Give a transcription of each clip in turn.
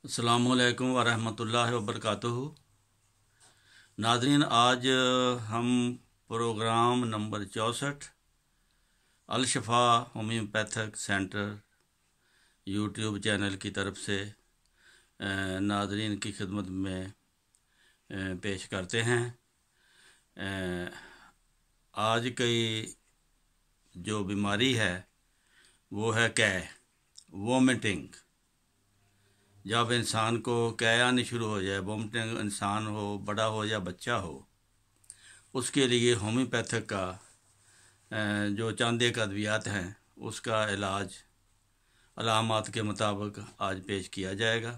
अस्सलामु अलैकुम वरहमतुल्लाहि वबरकातुहू। नाज़रीन, आज हम programme number 64 Al-Shafa homeopathic centre YouTube channel की तरफ से नाज़रीन की खिदमत में पेश करते हैं। आज की जो बीमारी है वो है वोमिटिंग। जब इंसान को कै आनी शुरू हो जाए, वोमिटिंग, इंसान हो, बड़ा हो या बच्चा हो, उसके लिए होम्योपैथिक का जो चंद एक अद्वियात हैं उसका इलाज अलामात के मुताबिक आज पेश किया जाएगा।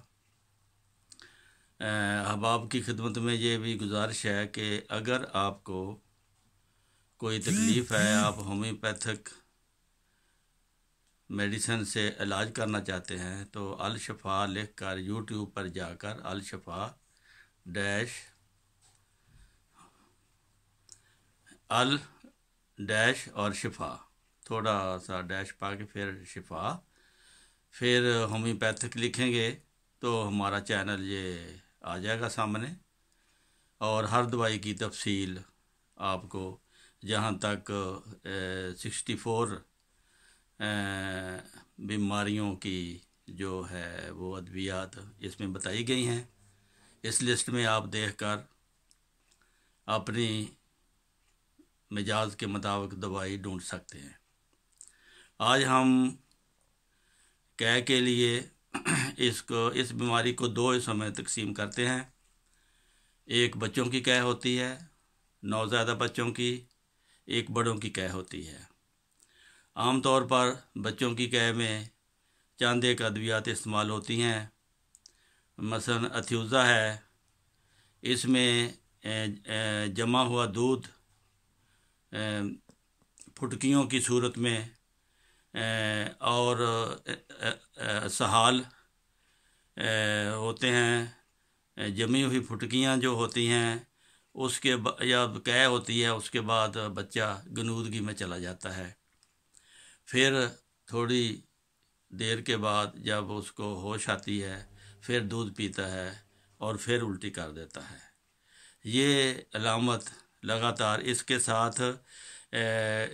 अहबाब की खिदमत में ये भी गुजारिश है कि अगर आपको कोई तकलीफ़ है, आप होम्योपैथिक मेडिसिन से इलाज करना चाहते हैं तो अल-शफ़ा लिख कर यूट्यूब पर जाकर अल-शफ़ा अल- और शिफा, थोड़ा सा डैश पा के फिर शिफा, फिर होम्योपैथिक लिखेंगे तो हमारा चैनल ये आ जाएगा सामने। और हर दवाई की तफसील आपको, जहाँ तक 64 बीमारियों की जो है वो अद्वियात इसमें बताई गई हैं। इस लिस्ट में आप देखकर अपनी मिजाज के मुताबिक दवाई ढूंढ सकते हैं। आज हम कै के लिए इस बीमारी को दो हिस्सों में तकसीम करते हैं। एक बच्चों की कै होती है, नौज़ायदा बच्चों की, एक बड़ों की कै होती है। आम तौर पर बच्चों की कै में चंद एक अद्वियात इस्तेमाल होती हैं। मसलन अथ्यूज़ा है, इसमें जमा हुआ दूध फुटकियों की सूरत में और सहाल होते हैं, जमी हुई फुटकियाँ जो होती हैं उसके या कै होती है, उसके बाद बच्चा गनूदगी में चला जाता है। फिर थोड़ी देर के बाद जब उसको होश आती है फिर दूध पीता है और फिर उल्टी कर देता है। ये अलामत लगातार इसके साथ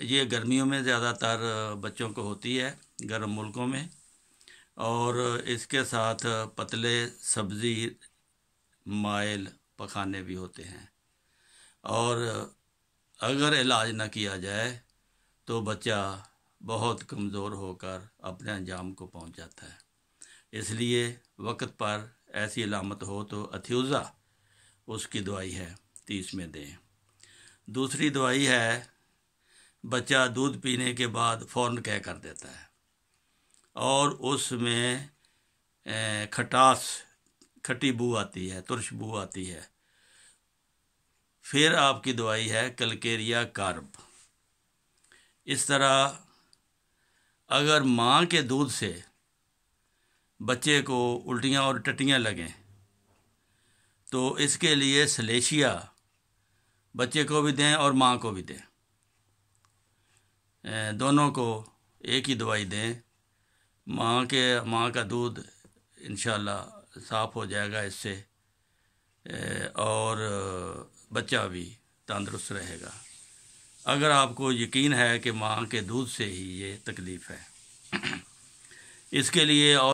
ये गर्मियों में ज़्यादातर बच्चों को होती है, गर्म मुल्कों में, और इसके साथ पतले सब्ज़ी माइल पखाने भी होते हैं। और अगर इलाज न किया जाए तो बच्चा बहुत कमज़ोर होकर अपने अंजाम को पहुंच जाता है। इसलिए वक्त पर ऐसी अलामत हो तो अथ्यूज़ा उसकी दवाई है 30 में दें। दूसरी दवाई है, बच्चा दूध पीने के बाद फ़ौरन कै कर देता है और उसमें खट्टी बू आती है, तुरश बू आती है। फिर आपकी दवाई है कैलकेरिया कार्ब। इस तरह अगर माँ के दूध से बच्चे को उल्टियाँ और टट्टियाँ लगें तो इसके लिए सलेशिया बच्चे को भी दें और माँ को भी दें, दोनों को एक ही दवाई दें। माँ का दूध इंशाल्लाह साफ़ हो जाएगा इससे, और बच्चा भी तंदुरुस्त रहेगा। अगर आपको यकीन है कि माँ के दूध से ही ये तकलीफ़ है, इसके लिए और